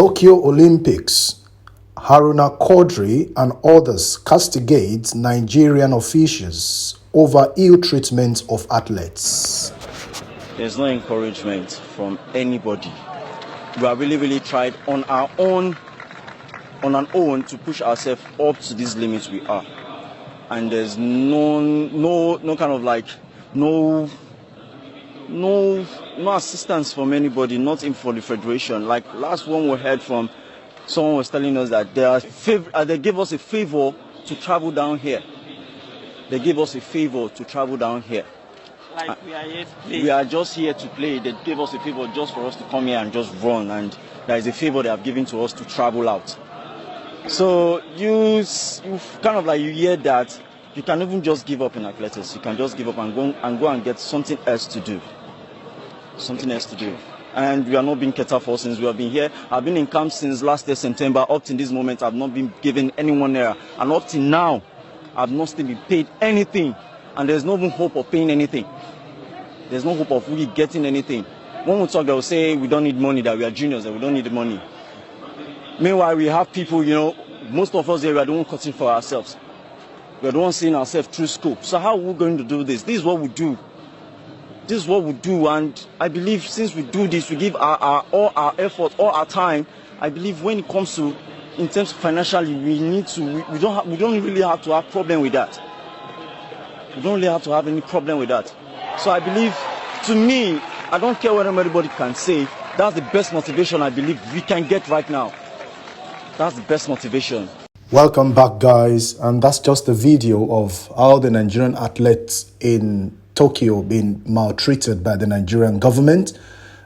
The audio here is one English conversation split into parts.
Tokyo Olympics, Haruna Quadri and others castigate Nigerian officials over ill treatment of athletes. There's no encouragement from anybody. We have really tried on our own to push ourselves up to these limits we are. And there's no kind of like no assistance from anybody, not even for the federation. Like last one we heard from, someone was telling us that they gave us a favor to travel down here. They gave us a favor to travel down here. Like we are here to play. We are just here to play. They gave us a favor just for us to come here and just run. And there is a favor they have given to us to travel out. So you kind of like, you hear that you can even just give up in athletics. You can just give up and go and get something else to do. Something else to do. And we are not being catered for since we have been here. I've been in camp since last year, September. Up to this moment, I've not been given anyone there. And up to now, I've not still been paid anything. And there's no even hope of paying anything. There's no hope of really getting anything. When we talk, they will say we don't need money, that we are juniors, that we don't need the money. Meanwhile, we have people, most of us here, we are the ones cutting for ourselves. We are the ones seeing ourselves through school. So how are we going to do this? This is what we do. This is what we do, and I believe since we do this, we give all our effort, all our time. I believe when it comes to, in terms of financially, we don't really have to have problem with that. We don't really have to have any problem with that. So I believe, to me, I don't care what anybody can say. That's the best motivation I believe we can get right now. That's the best motivation. Welcome back, guys, and that's just a video of how the Nigerian athletes in Tokyo being maltreated by the Nigerian government.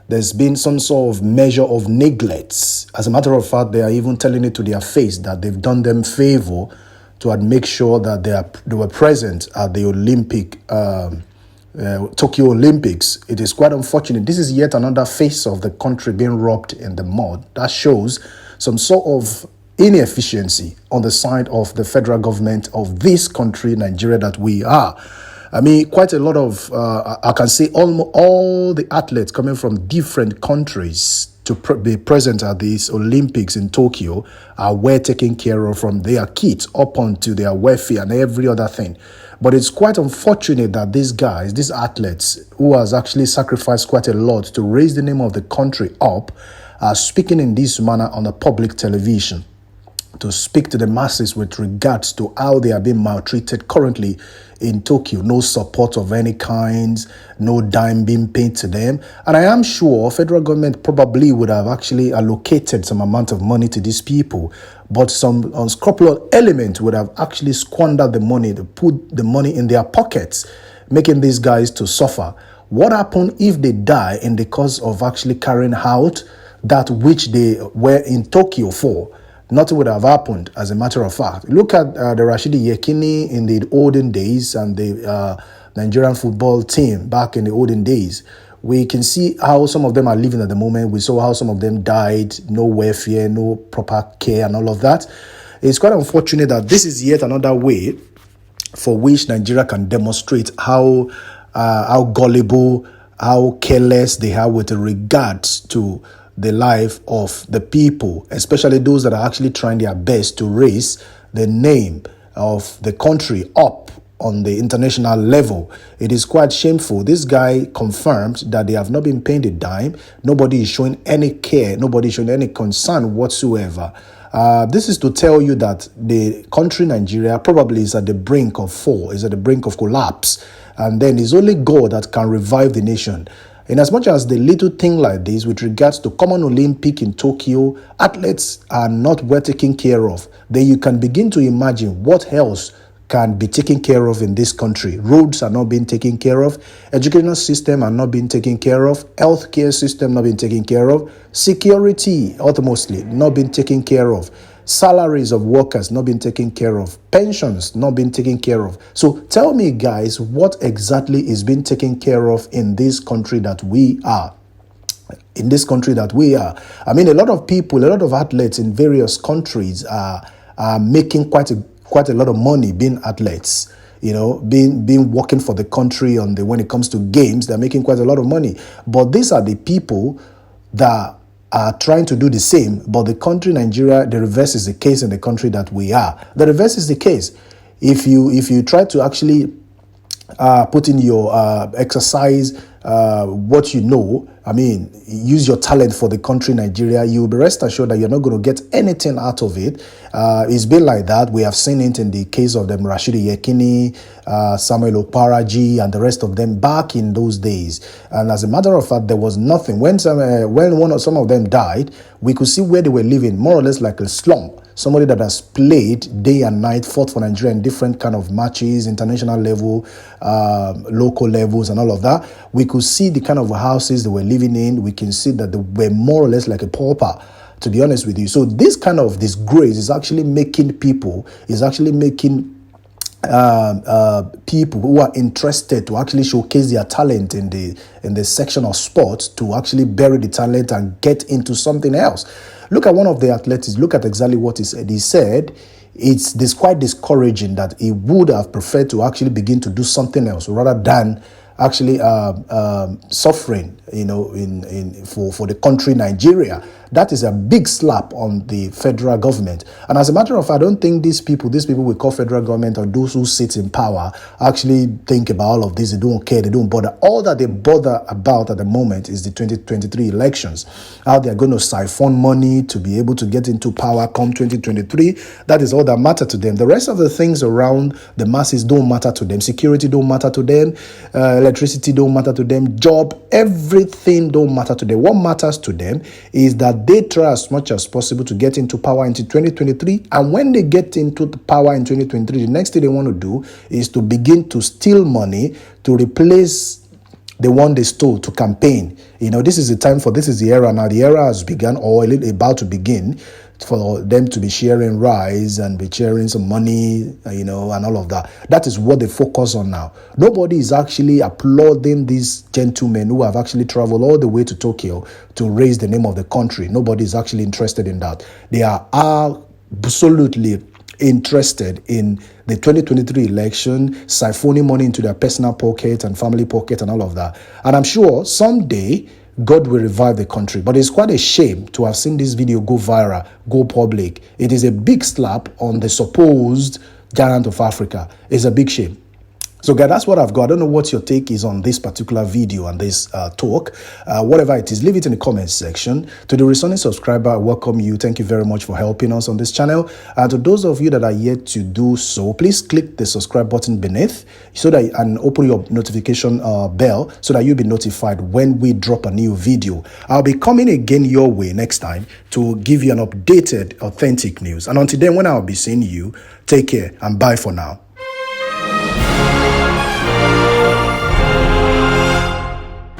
There's been some sort of measure of neglect. As a matter of fact, they are even telling it to their face that they've done them favor to make sure that they were present at the Tokyo Olympics. It is quite unfortunate. This is yet another face of the country being rubbed in the mud. That shows some sort of inefficiency on the side of the federal government of this country, Nigeria, that we are. I mean, quite a lot of, I can say almost all the athletes coming from different countries to be present at these Olympics in Tokyo are well taken care of, from their kits up onto their welfare and every other thing. But it's quite unfortunate that these guys, these athletes, who has actually sacrificed quite a lot to raise the name of the country up, are speaking in this manner on the public television to speak to the masses with regards to how they are being maltreated currently in Tokyo. No support of any kind, no dime being paid to them. And I am sure federal government probably would have actually allocated some amount of money to these people, but some unscrupulous element would have actually squandered the money, to put the money in their pockets, making these guys to suffer. What happened if they die in the course of actually carrying out that which they were in Tokyo for? Nothing would have happened, as a matter of fact. Look at the Rashidi Yekini in the olden days and the Nigerian football team back in the olden days. We can see how some of them are living at the moment. We saw how some of them died, no welfare, no proper care and all of that. It's quite unfortunate that this is yet another way for which Nigeria can demonstrate how gullible, how careless they are with regards to the life of the people, especially those that are actually trying their best to raise the name of the country up on the international level. It is quite shameful. This guy confirmed that they have not been paying a dime. Nobody is showing any care. Nobody is showing any concern whatsoever. This is to tell you that the country Nigeria probably is at the brink of fall, is at the brink of collapse. And then it's only God that can revive the nation. In as much as the little thing like this with regards to Common Olympic in Tokyo, athletes are not well taken care of, then you can begin to imagine what else can be taken care of in this country. Roads are not being taken care of, educational system are not being taken care of, healthcare system not being taken care of, security ultimately not being taken care of, salaries of workers not being taken care of, pensions not being taken care of. So tell me, guys, what exactly is being taken care of in this country that we are? In this country that we are. I mean, a lot of people, a lot of athletes in various countries are making quite a lot of money being athletes. Being working for the country when it comes to games, they're making quite a lot of money. But these are the people that are trying to do the same, but the country Nigeria, the reverse is the case in the country that we are. The reverse is the case. If you try to actually put in your exercise, what you know, I mean, use your talent for the country Nigeria, you'll be rest assured that you're not going to get anything out of it. It's been like that. We have seen it in the case of them Rashidi Yekini, Samuel Okparaji, and the rest of them back in those days. And as a matter of fact, there was nothing. When some of them died, we could see where they were living, more or less like a slum. Somebody that has played day and night, fought for Nigeria in different kind of matches, international level, local levels, and all of that. We could see the kind of houses they were living in. We can see that they were more or less like a pauper, to be honest with you. So this kind of disgrace is actually making people, people who are interested to actually showcase their talent in the section of sports to actually bury the talent and get into something else. Look at one of the athletes. Look at exactly what he said. He said it's quite discouraging that he would have preferred to actually begin to do something else rather than actually suffering, for the country Nigeria. That is a big slap on the federal government. And as a matter of fact, I don't think these people we call federal government or those who sit in power actually think about all of this. They don't care. They don't bother. All that they bother about at the moment is the 2023 elections. How they're going to siphon money to be able to get into power come 2023. That is all that matters to them. The rest of the things around the masses don't matter to them. Security don't matter to them. Electricity don't matter to them. Job, everything don't matter to them. What matters to them is that they try as much as possible to get into power into 2023. And when they get into the power in 2023, the next thing they want to do is to begin to steal money to replace the one they stole to campaign. This is the era now. The era has begun or about to begin for them to be sharing rice and be sharing some money, and all of that. That is what they focus on now. Nobody is actually applauding these gentlemen who have actually traveled all the way to Tokyo to raise the name of the country. Nobody is actually interested in that. They are absolutely interested in the 2023 election, siphoning money into their personal pocket and family pocket and all of that. And I'm sure someday God will revive the country. But it's quite a shame to have seen this video go viral, go public. It is a big slap on the supposed giant of Africa. It's a big shame. So guys, that's what I've got. I don't know what your take is on this particular video and this talk. Whatever it is, leave it in the comments section. To the returning subscriber, I welcome you. Thank you very much for helping us on this channel. And to those of you that are yet to do so, please click the subscribe button beneath and open your notification bell so that you'll be notified when we drop a new video. I'll be coming again your way next time to give you an updated, authentic news. And until then, when I'll be seeing you, take care and bye for now.